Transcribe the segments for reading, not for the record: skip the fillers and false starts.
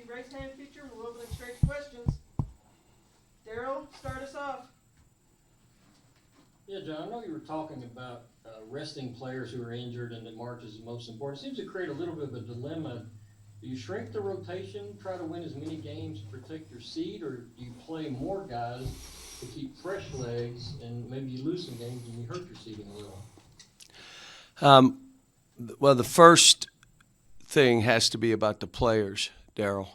the raise hand feature, and we'll open it straight to questions. Daryl, start us off. Yeah, John, I know you were talking about resting players who are injured and that March is the most important. It seems to create a little bit of a dilemma. Do you shrink the rotation, try to win as many games to protect your seed, or do you play more guys to keep fresh legs and maybe you lose some games and you hurt your seeding a little? Well, the first thing has to be about the players, Daryl.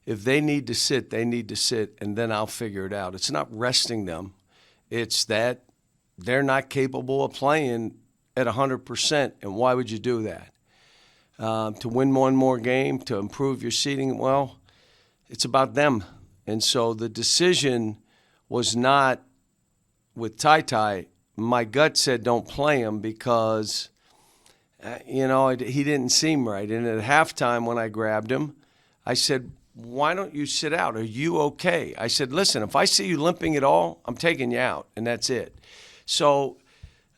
If they need to sit, they need to sit, and then I'll figure it out. It's not resting them. It's that they're not capable of playing at 100%, and why would you do that? To win one more game, to improve your seeding, well, it's about them. And so the decision was not with Ty. My gut said don't play him because, he didn't seem right. And at halftime when I grabbed him, I said, why don't you sit out? Are you okay? I said, listen, if I see you limping at all, I'm taking you out, and that's it. So,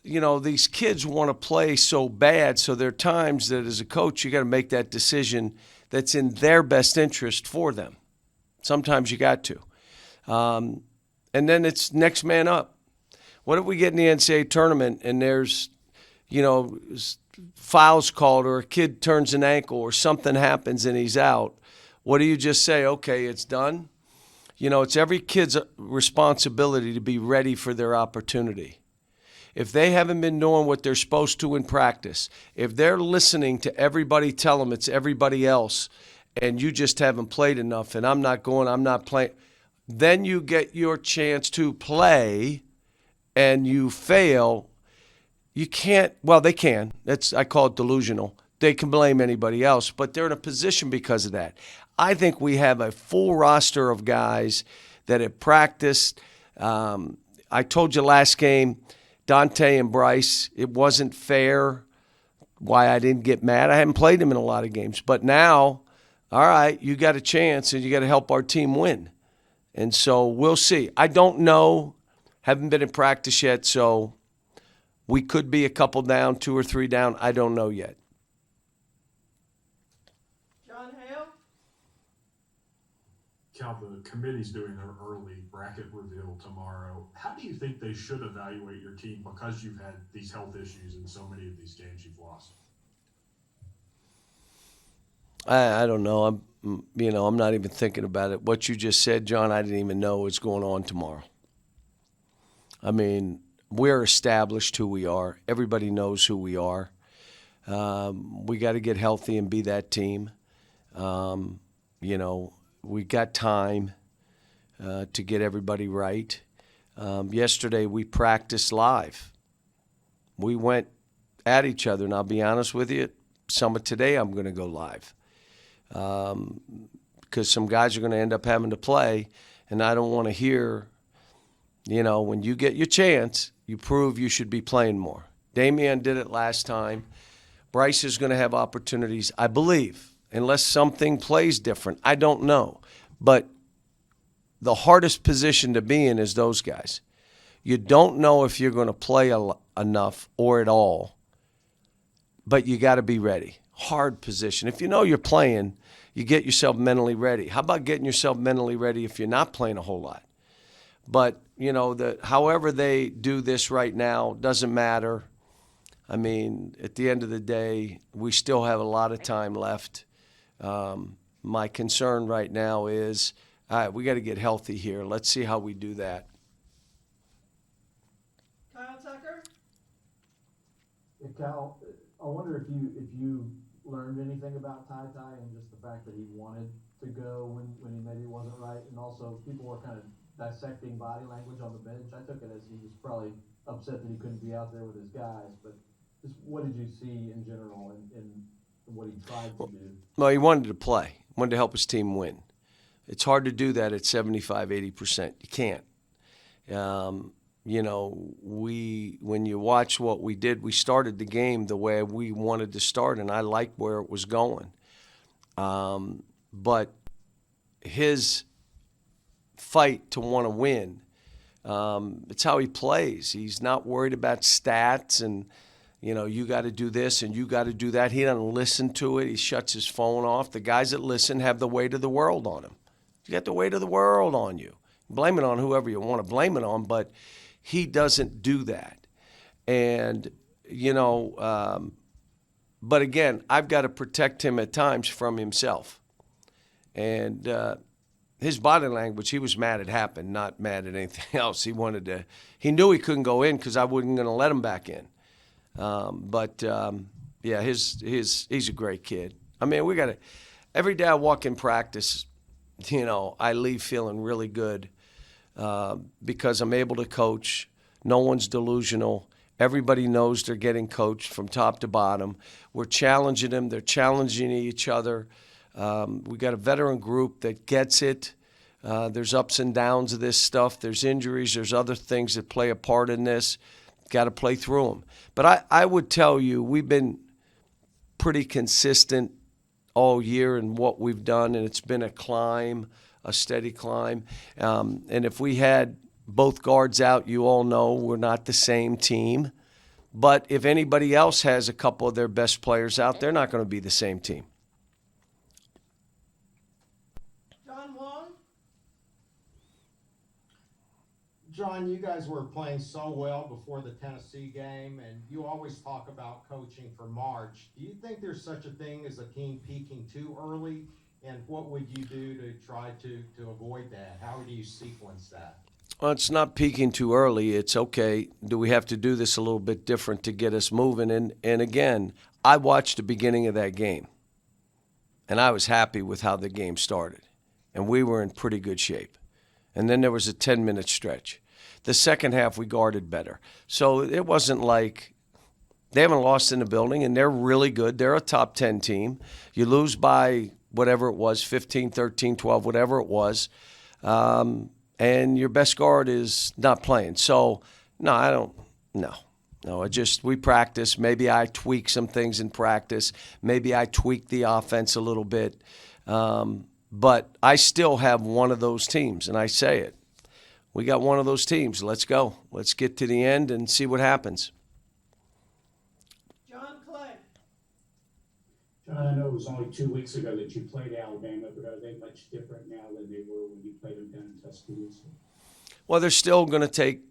these kids want to play so bad, so there are times that as a coach you got to make that decision that's in their best interest for them. Sometimes you got to. And then it's next man up. What if we get in the NCAA tournament and there's, fouls called or a kid turns an ankle or something happens and he's out? What do you just say? Okay, it's done? It's every kid's responsibility to be ready for their opportunity. If they haven't been doing what they're supposed to in practice, if they're listening to everybody tell them it's everybody else and you just haven't played enough and I'm not playing, then you get your chance to play and you fail. You can't, well, they can. I call it delusional. They can blame anybody else, but they're in a position because of that. I think we have a full roster of guys that have practiced. I told you last game, Dante and Bryce, it wasn't fair why I didn't get mad. I haven't played them in a lot of games. But now, all right, you got a chance and you got to help our team win. And so we'll see. I don't know. Haven't been in practice yet, so we could be a couple down, 2 or 3 down. I don't know yet. John Hale. Cal, the committee's doing their early bracket reveal tomorrow. How do you think they should evaluate your team because you've had these health issues in so many of these games you've lost? I don't know. I'm not even thinking about it. What you just said, John, I didn't even know what's going on tomorrow. I mean, we're established who we are. Everybody knows who we are. We got to get healthy and be that team. We got time to get everybody right. Yesterday we practiced live. We went at each other, and I'll be honest with you, some of today I'm going to go live because some guys are going to end up having to play, and I don't want to hear, when you get your chance, you prove you should be playing more. Damian did it last time. Bryce is going to have opportunities, I believe. Unless something plays different. I don't know. But the hardest position to be in is those guys. You don't know if you're going to play enough or at all, but you got to be ready. Hard position. If you know you're playing, you get yourself mentally ready. How about getting yourself mentally ready if you're not playing a whole lot? But, however they do this right now doesn't matter. I mean, at the end of the day, we still have a lot of time left. My concern right now is, all right, we got to get healthy here. Let's see how we do that. Kyle Tucker. Hey, Cal, I wonder if you learned anything about Ty and just the fact that he wanted to go when he maybe wasn't right, and also people were kind of dissecting body language on the bench. I took it as he was probably upset that he couldn't be out there with his guys, but just what did you see in general and what he tried to do? Well, he wanted to play. He wanted to help his team win. It's hard to do that at 75, 80%. You can't. When you watch what we did, we started the game the way we wanted to start, and I liked where it was going. But his fight to want to win, it's how he plays. He's not worried about stats and, You got to do this and you got to do that. He doesn't listen to it. He shuts his phone off. The guys that listen have the weight of the world on them. You got the weight of the world on you. Blame it on whoever you want to blame it on, but he doesn't do that. And, but again, I've got to protect him at times from himself. And his body language, he was mad it happened, not mad at anything else. He knew he couldn't go in because I wasn't going to let him back in. Yeah, he's a great kid. I mean, every day I walk in practice, I leave feeling really good because I'm able to coach. No one's delusional. Everybody knows they're getting coached from top to bottom. We're challenging them. They're challenging each other. We got a veteran group that gets it. There's ups and downs of this stuff. There's injuries. There's other things that play a part in this. Got to play through them. But I would tell you, we've been pretty consistent all year in what we've done, and it's been a climb, a steady climb. And if we had both guards out, you all know we're not the same team. But if anybody else has a couple of their best players out, they're not going to be the same team. John, you guys were playing so well before the Tennessee game, and you always talk about coaching for March. Do you think there's such a thing as a team peaking too early? And what would you do to try to avoid that? How do you sequence that? Well, it's not peaking too early. It's okay. Do we have to do this a little bit different to get us moving? And again, I watched the beginning of that game, and I was happy with how the game started. And we were in pretty good shape. And then there was a 10-minute stretch. The second half, we guarded better. So it wasn't like they haven't lost in the building, and they're really good. They're a top 10 team. You lose by whatever it was, 15, 13, 12, whatever it was, and your best guard is not playing. So, no, we practice. Maybe I tweak some things in practice. Maybe I tweak the offense a little bit. But I still have one of those teams, and I say it. We got one of those teams. Let's go. Let's get to the end and see what happens. John Clay. John, I know it was only 2 weeks ago that you played Alabama, but are they much different now than they were when you played them down in Tuscaloosa? Well, they're still going to take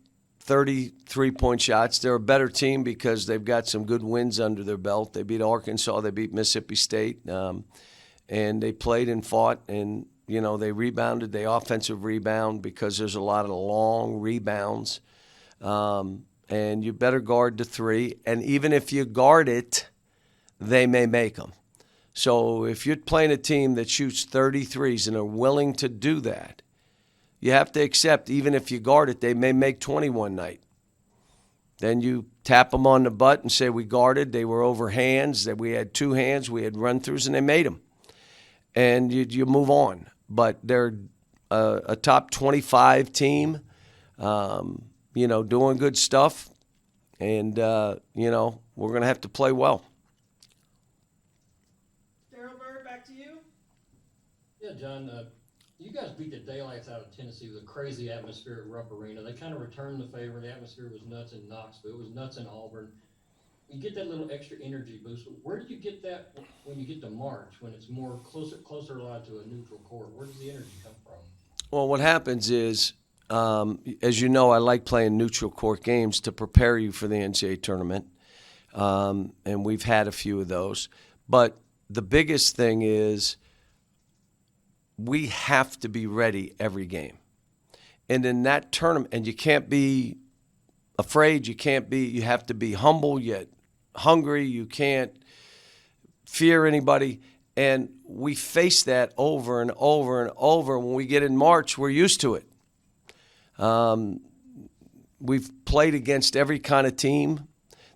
33-point shots. They're a better team because they've got some good wins under their belt. They beat Arkansas. They beat Mississippi State. And they played and fought, and they rebounded. They offensive rebound because there's a lot of long rebounds. And you better guard the three. And even if you guard it, they may make them. So if you're playing a team that shoots 33s and are willing to do that, you have to accept even if you guard it, they may make 20 one night. Then you tap them on the butt and say, we guarded. They were over hands. That we had two hands. We had run-throughs, and they made them. And you move on. But they're a top 25 team, doing good stuff. And, we're going to have to play well. Daryl Bird, back to you. Yeah, John, you guys beat the daylights out of Tennessee with a crazy atmosphere at Rupp Arena. They kind of returned the favor. The atmosphere was nuts in Knoxville. It was nuts in Auburn. You get that little extra energy boost. Where do you get that when you get to March, when it's more closer allowed to a neutral court? Where does the energy come from? Well, what happens is, as you know, I like playing neutral court games to prepare you for the NCAA tournament, and we've had a few of those. But the biggest thing is we have to be ready every game. And in that tournament, and you can't be afraid, you have to be humble yet hungry, you can't fear anybody. And we face that over and over and over. When we get in March, we're used to it. We've played against every kind of team.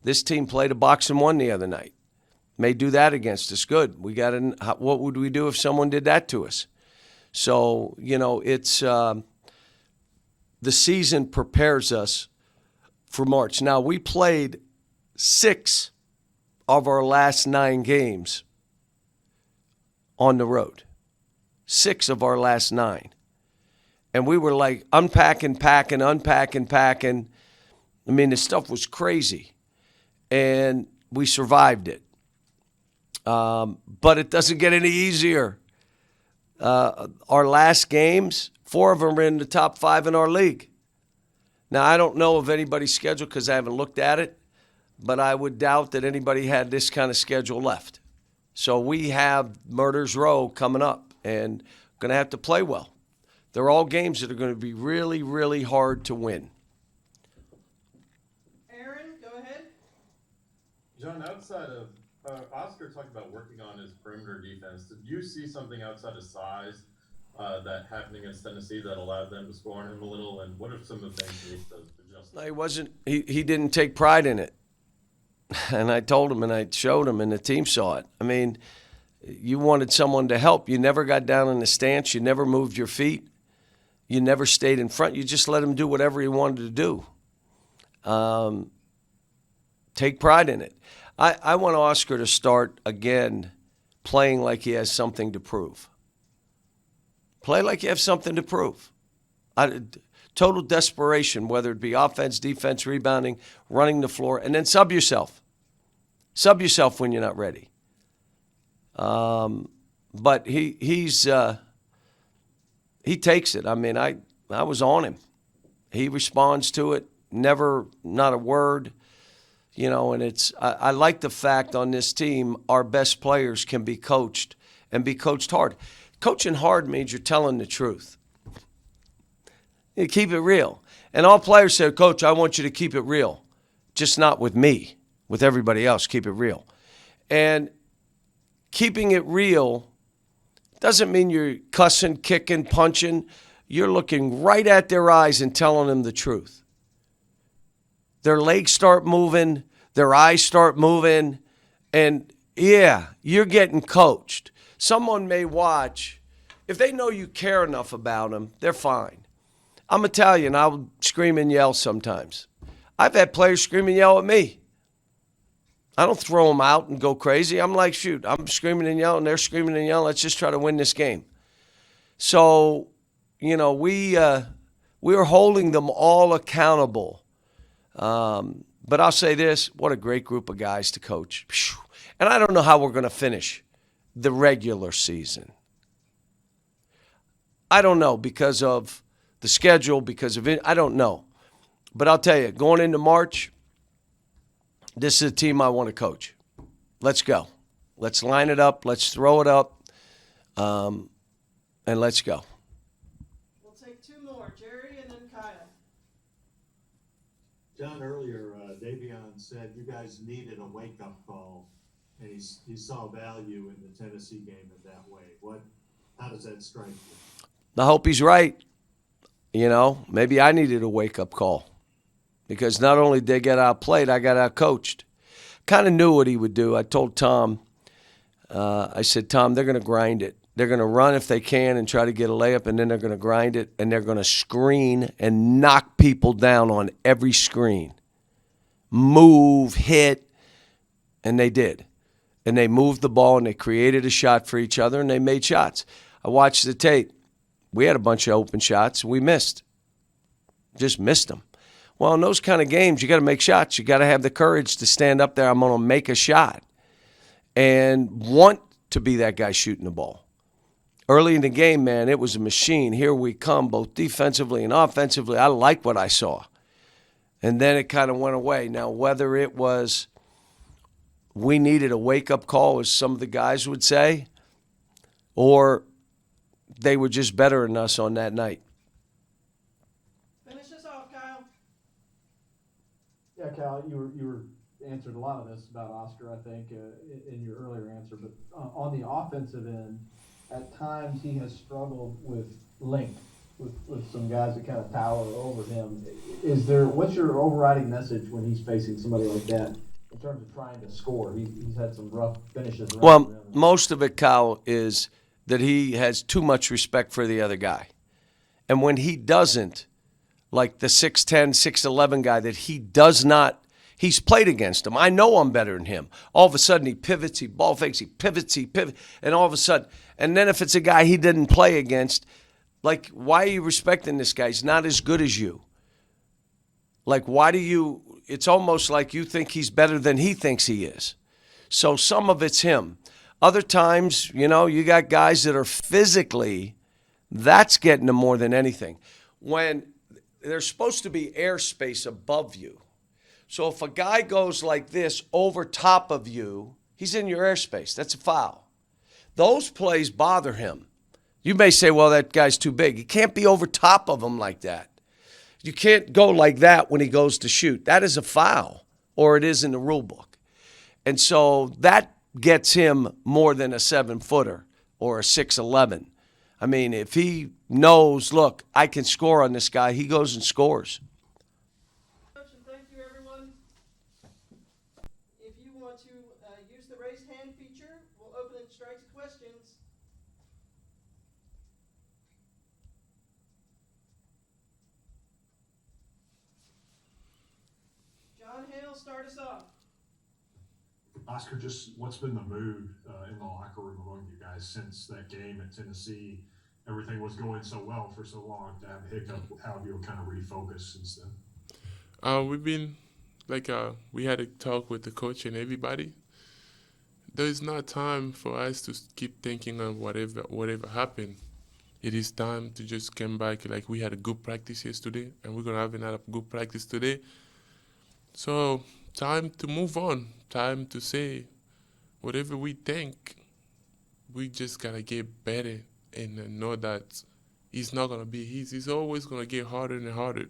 This team played a box and one the other night. May do that against us. Good. What would we do if someone did that to us? So, it's the season prepares us for March. Now, we played 6 of our last 9 games on the road. 6 of our last 9. And we were like unpacking. I mean, the stuff was crazy. and we survived it. But it doesn't get any easier. Our last games, 4 of them are in the top 5 in our league. Now, I don't know of anybody's schedule because I haven't looked at it, but I would doubt that anybody had this kind of schedule left. So we have Murder's Row coming up and going to have to play well. They're all games that are going to be really, really hard to win. Aaron, go ahead. John, outside of Oscar talked about working on his perimeter defense. Did you see something outside of size that happened against Tennessee that allowed them to score on him a little? And what are some of the things he needs to adjust? He didn't take pride in it. And I told him and I showed him and the team saw it. I mean, you wanted someone to help. You never got down in the stance. You never moved your feet. You never stayed in front. You just let him do whatever he wanted to do. Take pride in it. I want Oscar to start again playing like he has something to prove. Play like you have something to prove. Total desperation, whether it be offense, defense, rebounding, running the floor, and then sub yourself. Sub yourself when you're not ready. But he takes it. I mean, I was on him. He responds to it. Never, not a word. You know, and I like the fact on this team our best players can be coached and be coached hard. Coaching hard means you're telling the truth. You keep it real. And all players say, Coach, I want you to keep it real. Just not with me. With everybody else, keep it real. And keeping it real doesn't mean you're cussing, kicking, punching. You're looking right at their eyes and telling them the truth. Their legs start moving, their eyes start moving, and yeah, you're getting coached. Someone may watch. If they know you care enough about them, they're fine. I'm Italian. I'll scream and yell sometimes. I've had players scream and yell at me. I don't throw them out and go crazy. I'm like, shoot, I'm screaming and yelling. They're screaming and yelling. Let's just try to win this game. So, you know, we are holding them all accountable. But I'll say this, what a great group of guys to coach. And I don't know how we're going to finish the regular season. I don't know because of the schedule, because of it. I don't know. But I'll tell you, going into March, this is a team I want to coach. Let's go. Let's line it up. Let's throw it up. And let's go. We'll take 2 more, Jerry and then Kyle. John, earlier, Davion said you guys needed a wake-up call, and he saw value in the Tennessee game in that way. How does that strike you? I hope he's right. You know, maybe I needed a wake-up call because not only did they get outplayed, I got outcoached. Kind of knew what he would do. I told Tom, I said, Tom, they're going to grind it. They're going to run if they can and try to get a layup, and then they're going to grind it, and they're going to screen and knock people down on every screen. Move, hit, and they did. And they moved the ball, and they created a shot for each other, and they made shots. I watched the tape. We had a bunch of open shots. We missed. Just missed them. Well, in those kind of games, you got to make shots. You got to have the courage to stand up there. I'm going to make a shot and want to be that guy shooting the ball. Early in the game, man, it was a machine. Here we come, both defensively and offensively. I like what I saw. And then it kind of went away. Now, whether it was we needed a wake-up call, as some of the guys would say, or they were just better than us on that night. Finish us off, Kyle. Yeah, Cal, you were answered a lot of this about Oscar, I think, in your earlier answer. But on the offensive end, at times he has struggled with length, with some guys that kind of tower over him. What's your overriding message when he's facing somebody like that in terms of trying to score? He's had some rough finishes around Well, the rim. most of it, Kyle, is that he has too much respect for the other guy. And when he doesn't, like the 6'10", 6'11 guy that he does not, he's played against him. I know I'm better than him. All of a sudden he pivots, he ball fakes, he pivots, and all of a sudden, and then if it's a guy he didn't play against, like, why are you respecting this guy? He's not as good as you. Like, why do you, it's almost like you think he's better than he thinks he is. So some of it's him. Other times, you got guys that are physically, that's getting them more than anything. When there's supposed to be airspace above you. So if a guy goes like this over top of you, he's in your airspace. That's a foul. Those plays bother him. You may say, well, that guy's too big. He can't be over top of him like that. You can't go like that when he goes to shoot. That is a foul, or it is in the rule book. And so that gets him more than a 7-footer or a 6'11". I mean, if he knows, look, I can score on this guy, he goes and scores. Thank you, everyone. If you want to use the raise hand feature, we'll open it straight to questions. John Hale, start us off. Oscar, just what's been the mood in the locker room among you guys since that game at Tennessee? Everything was going so well for so long. To have a hiccup, how have you kind of refocused since then? We've been we had a talk with the coach and everybody. There is not time for us to keep thinking on whatever happened. It is time to just come back. Like, we had a good practice yesterday, and we're gonna have another good practice today. So time to move on. Time to say whatever we think. We just gotta get better and know that it's not gonna be easy. It's always gonna get harder and harder.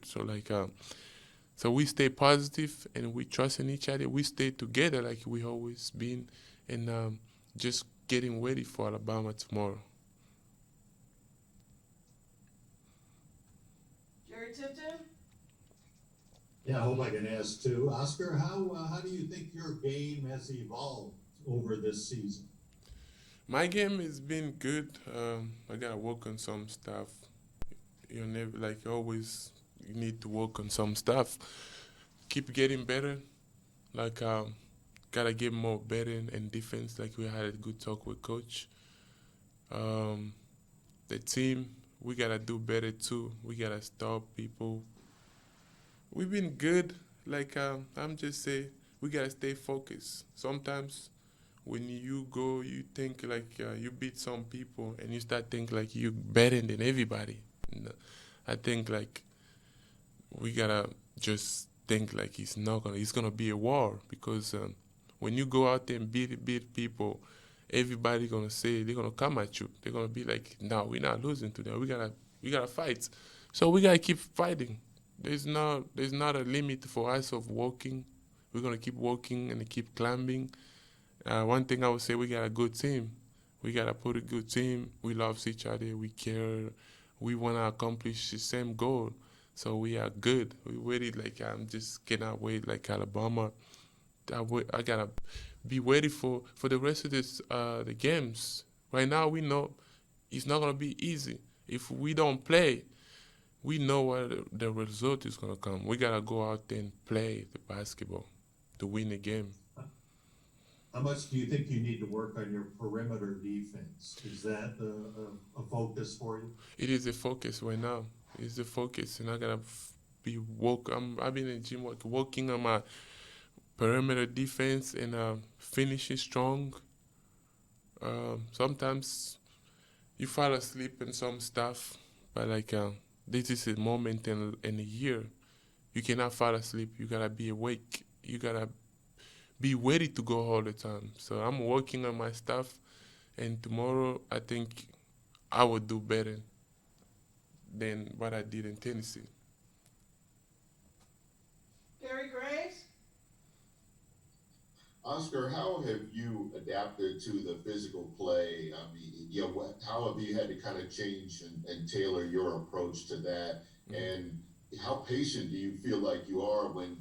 So we stay positive and we trust in each other. We stay together like we always been, and just getting ready for Alabama tomorrow. Jerry Tipton? Yeah, I hope I can ask too. Oscar, how do you think your game has evolved over this season? My game has been good. I gotta work on some stuff. You never, always, you need to work on some stuff. Keep getting better. Gotta get more better in defense. Like, we had a good talk with coach. The team, we gotta do better too. We gotta stop people. We've been good. I'm just saying, we gotta stay focused. Sometimes when you go, you think you beat some people, and you start thinking like you better than everybody. And I think we gotta just think it's gonna be a war, because when you go out there and beat people, everybody gonna say, they're gonna come at you. They're gonna be like, no, we're not losing to them. We gotta fight. So we gotta keep fighting. There's not a limit for us of walking. We're gonna keep walking and keep climbing. One thing I would say, we got a good team. We got to put a good team. We love each other. We care. We want to accomplish the same goal. So we are good. We ready. I'm just cannot wait. Alabama, I gotta be ready for the rest of the games. Right now, we know it's not gonna be easy. If we don't play, we know what the result is gonna come. We gotta go out there and play the basketball to win the game. How much do you think you need to work on your perimeter defense? Is that a focus for you? It is a focus right now. It's a focus, and I gotta be I've been in the gym working on my perimeter defense and finishing strong. Sometimes you fall asleep in some stuff, but this is a moment in a year. You cannot fall asleep. You gotta be awake. You gotta be ready to go all the time. So I'm working on my stuff, and tomorrow I think I will do better than what I did in Tennessee. Gary Graves? Oscar, how have you adapted to the physical play? I mean, how have you had to kind of change and tailor your approach to that? And how patient do you feel like you are when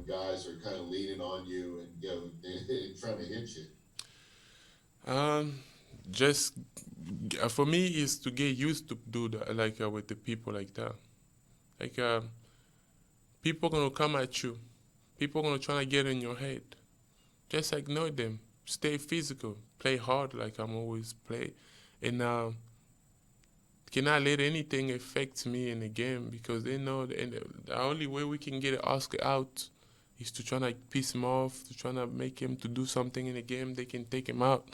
guys are kind of leaning on you and trying to hit you? Just for me is to get used to do that, with the people like that. People gonna come at you. People gonna try to get in your head. Just ignore them. Stay physical. Play hard like I'm always play, and cannot let anything affect me in the game, because they know the only way we can get Oscar out is to try to piss him off, to try to make him to do something in the game. They can take him out.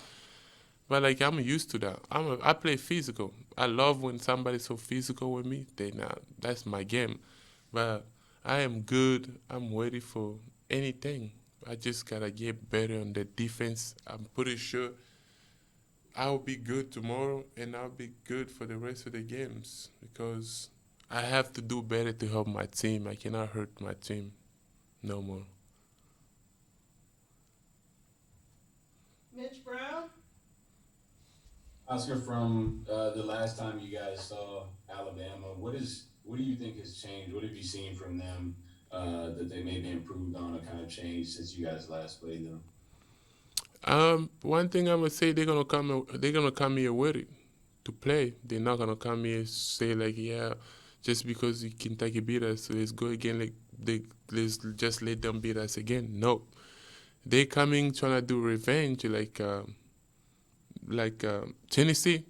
But like I'm used to that. I play physical. I love when somebody's so physical with me. That's my game. But I am good. I'm ready for anything. I just gotta get better on the defense. I'm pretty sure I'll be good tomorrow, and I'll be good for the rest of the games because I have to do better to help my team. I cannot hurt my team no more. Mitch Brown? Oscar, from the last time you guys saw Alabama, what do you think has changed? What have you seen from them that they maybe improved on or kind of changed since you guys last played them? One thing I'm gonna say, they're gonna come here ready to play. They're not gonna come here say like, yeah, just because Kentucky beat us, so let's go again. Let's just let them beat us again. No, they coming trying to do revenge like Tennessee.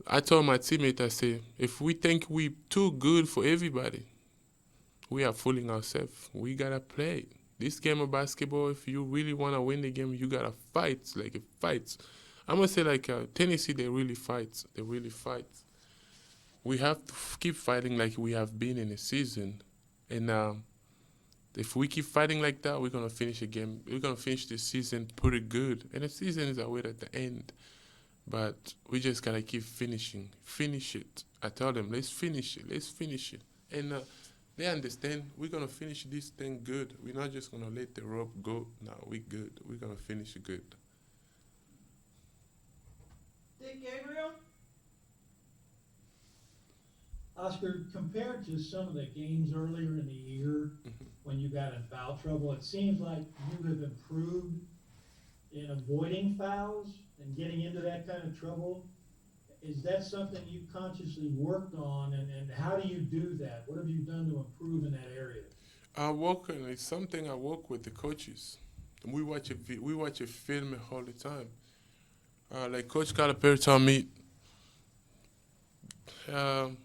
I told my teammate, I said, if we think we too good for everybody, we are fooling ourselves. We gotta play this game of basketball. If you really wanna win the game, you gotta fight. Like it fights. I'm gonna say like Tennessee, they really fight. They really fight. We have to keep fighting like we have been in the season, and if we keep fighting like that, we're gonna finish the game. We're gonna finish the season pretty good, and the season is always at the end. But we just gotta keep finishing. Finish it. I tell them, let's finish it. Let's finish it. And they understand we're gonna finish this thing good. We're not just gonna let the rope go. No, we good. We're gonna finish it good. Dick Gabriel? Oscar, compared to some of the games earlier in the year when you got in foul trouble, it seems like you have improved in avoiding fouls and getting into that kind of trouble. Is that something you consciously worked on, and how do you do that? What have you done to improve in that area? It's something I work with the coaches. We watch a film all the time. Like Coach Calipari told me,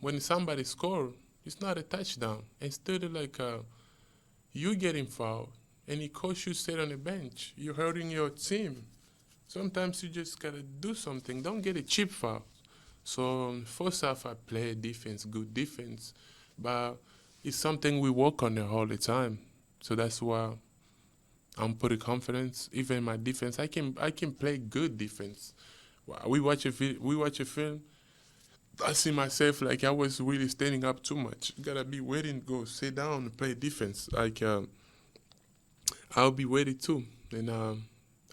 when somebody score, it's not a touchdown. Instead of like you getting fouled and the coach you sit on the bench, you're hurting your team. Sometimes you just gotta do something. Don't get a cheap foul. So first half I play defense, good defense, but it's something we work on there all the time. So that's why I'm pretty confident. Even my defense, I can play good defense. We watch a film. I see myself like I was really standing up too much. You gotta be waiting to go sit down and play defense. Like I'll be ready too, and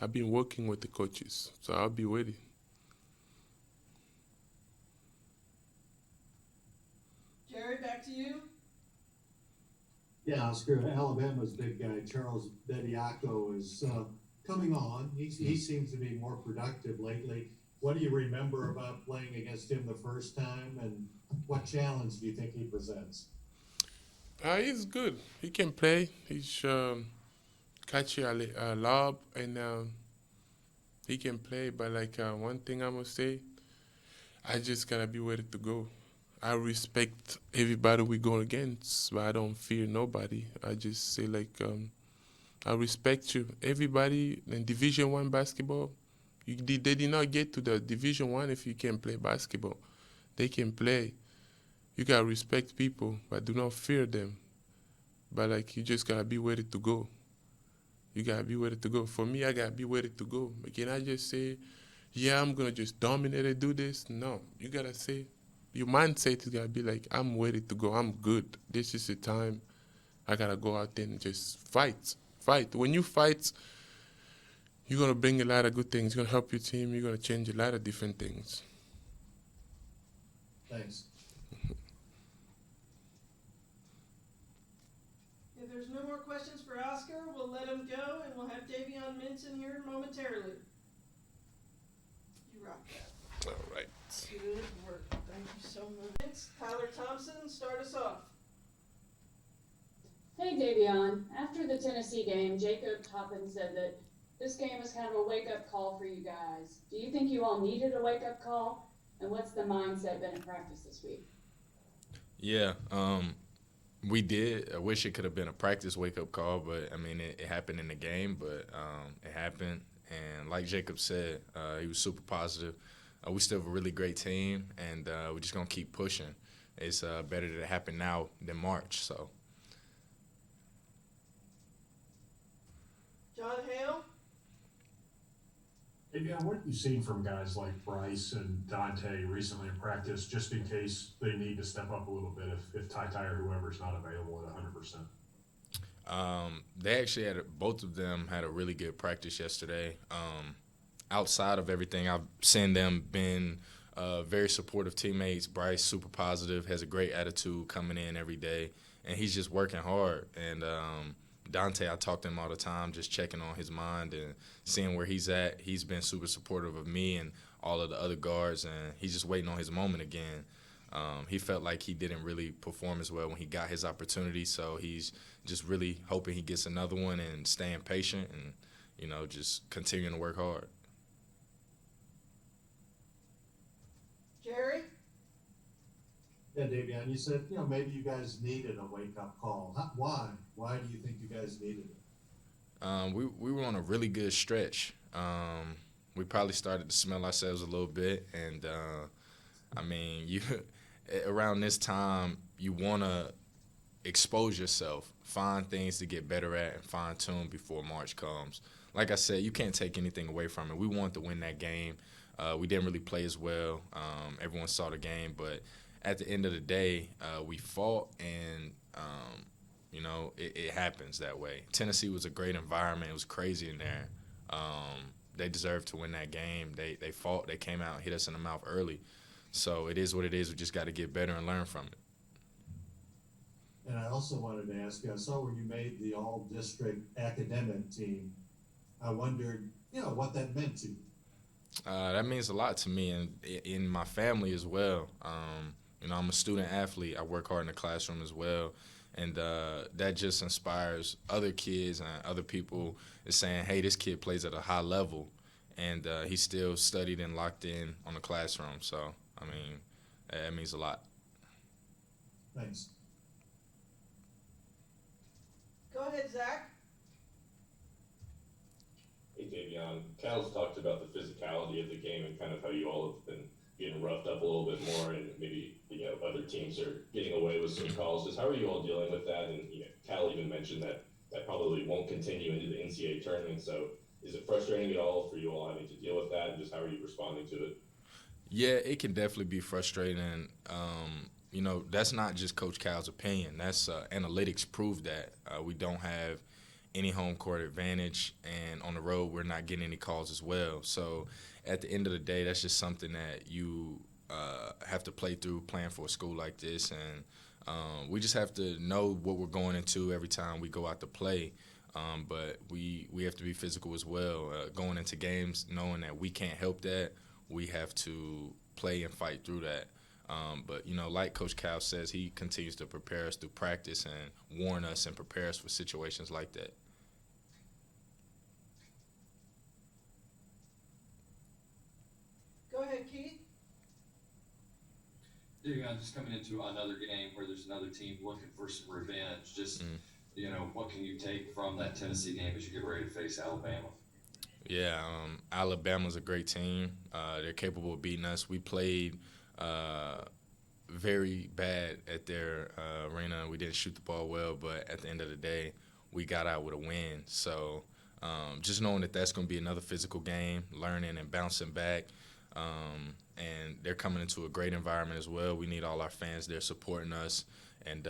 I've been working with the coaches, so I'll be ready. Jerry, back to you. Yeah, Oscar, Alabama's big guy, Charles Bediako, is coming on. He seems to be more productive lately. What do you remember about playing against him the first time, and what challenge do you think he presents? He's good. He can play. He's catch a lob, and he can play. But like one thing I must say, I just gotta be ready to go. I respect everybody we go against, but I don't fear nobody. I just say like, I respect you. Everybody in Division I basketball, they did not get to the Division I if you can't play basketball. They can play. You gotta respect people, but do not fear them. But like, you just gotta be ready to go. You gotta be ready to go. For me, I gotta be ready to go. But can I just say, yeah, I'm gonna just dominate and do this? No, you gotta say, your mindset is gotta be like, I'm ready to go. I'm good. This is the time. I gotta go out there and just fight. Fight. When you fight, you're gonna bring a lot of good things. You're gonna help your team. You're gonna change a lot of different things. Thanks. If there's no more questions for Oscar, we'll let him go, and we'll have Davion Mintz in here momentarily. You rock that. All right. Good work. Thank you so much. Tyler Thompson, start us off. Hey Davion, after the Tennessee game, Jacob Toppin said that this game was kind of a wake-up call for you guys. Do you think you all needed a wake-up call? And what's the mindset been in practice this week? Yeah, We did. I wish it could have been a practice wake-up call, but, I mean, it happened in the game, but it happened. And like Jacob said, he was super positive. We still have a really great team, and we're just going to keep pushing. It's better that it happen now than March, so. John Hale? Hey, yeah, what have you seen from guys like Bryce and Dante recently in practice, just in case they need to step up a little bit if Ty or whoever's not available at 100%? They actually both of them had a really good practice yesterday. Outside of everything, I've seen them been very supportive teammates. Bryce, super positive, has a great attitude coming in every day, and he's just working hard. And Dante, I talk to him all the time, just checking on his mind and seeing where he's at. He's been super supportive of me and all of the other guards, and he's just waiting on his moment again. He felt like he didn't really perform as well when he got his opportunity, so he's just really hoping he gets another one and staying patient and, just continuing to work hard. Jerry? Yeah, Davion, you said, maybe you guys needed a wake-up call. Why? Why do you think you guys needed it? We were on a really good stretch. We probably started to smell ourselves a little bit, and around this time, you want to expose yourself, find things to get better at, and fine-tune before March comes. Like I said, you can't take anything away from it. We wanted to win that game. We didn't really play as well. Everyone saw the game, but at the end of the day, we fought, and it happens that way. Tennessee was a great environment. It was crazy in there. They deserved to win that game. They fought. They came out and hit us in the mouth early. So it is what it is. We just got to get better and learn from it. And I also wanted to ask you, I saw when you made the all-district academic team, I wondered, what that meant to you. That means a lot to me and in my family as well. I'm a student athlete. I work hard in the classroom as well. And that just inspires other kids and other people is saying, hey, this kid plays at a high level. And he's still studied and locked in on the classroom. So, that means a lot. Thanks. Go ahead, Zach. Hey, Davion. Cal's talked about the physicality of the game and kind of how you all have been getting roughed up a little bit more, and maybe other teams are getting away with some calls. Just how are you all dealing with that? And Cal even mentioned that probably won't continue into the NCAA tournament. So is it frustrating at all for you all having to deal with that? And just how are you responding to it? Yeah, it can definitely be frustrating. That's not just Coach Cal's opinion. That's analytics prove that. We don't have any home court advantage, and on the road we're not getting any calls as well. So at the end of the day, that's just something that you have to play through playing for a school like this, and we just have to know what we're going into every time we go out to play. But we have to be physical as well. Going into games knowing that we can't help that, we have to play and fight through that. But, like Coach Cal says, he continues to prepare us through practice and warn us and prepare us for situations like that. Go ahead, Keith. I'm just coming into another game where there's another team looking for some revenge. Just, what can you take from that Tennessee game as you get ready to face Alabama? Yeah, Alabama's a great team. They're capable of beating us. We played very bad at their arena. We didn't shoot the ball well, but at the end of the day, we got out with a win. So just knowing that that's going to be another physical game, learning and bouncing back, and they're coming into a great environment as well. We need all our fans there supporting us, and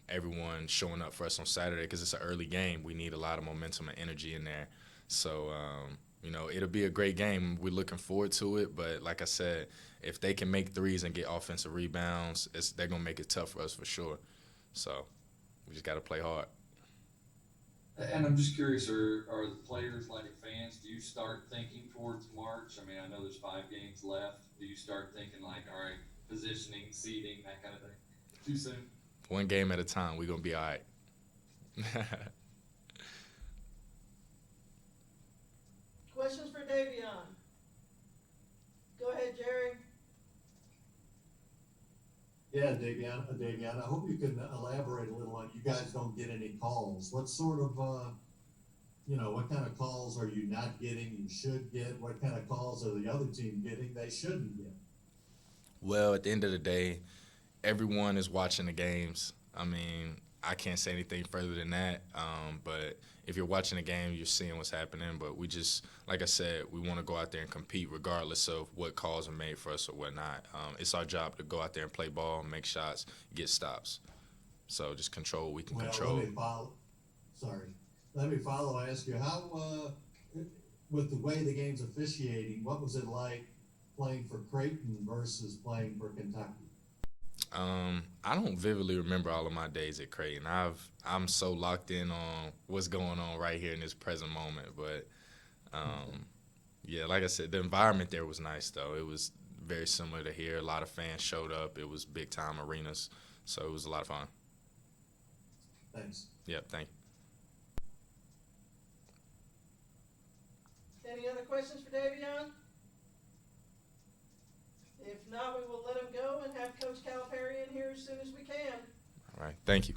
everyone showing up for us on Saturday because it's an early game. We need a lot of momentum and energy in there. So, it'll be a great game. We're looking forward to it. But like I said, if they can make threes and get offensive rebounds, they're going to make it tough for us for sure. So we just got to play hard. And I'm just curious, are the players like fans, do you start thinking towards March? I know there's 5 games left. Do you start thinking all right, positioning, seeding, that kind of thing? Too soon? One game at a time. We're going to be all right. Questions for Davion? Go ahead, Jerry. Yeah, Davion, I hope you can elaborate a little on, you guys don't get any calls. What sort of, what kind of calls are you not getting you should get? What kind of calls are the other team getting they shouldn't get? Well, at the end of the day, everyone is watching the games. I mean, I can't say anything further than that. But if you're watching the game, you're seeing what's happening. But we just, like I said, we want to go out there and compete regardless of what calls are made for us or whatnot. It's our job to go out there and play ball, make shots, get stops. So just control what we can control. Let me follow, ask you, how, with the way the game's officiating, what was it like playing for Creighton versus playing for Kentucky? I don't vividly remember all of my days at Creighton. I'm so locked in on what's going on right here in this present moment. But yeah, like I said, the environment there was nice though. It was very similar to here. A lot of fans showed up. It was big time arenas, so it was a lot of fun. Thanks. Yep, thank you. Any other questions for Davion? If not, we will let him go and have Coach Calipari in here as soon as we can. All right, thank you.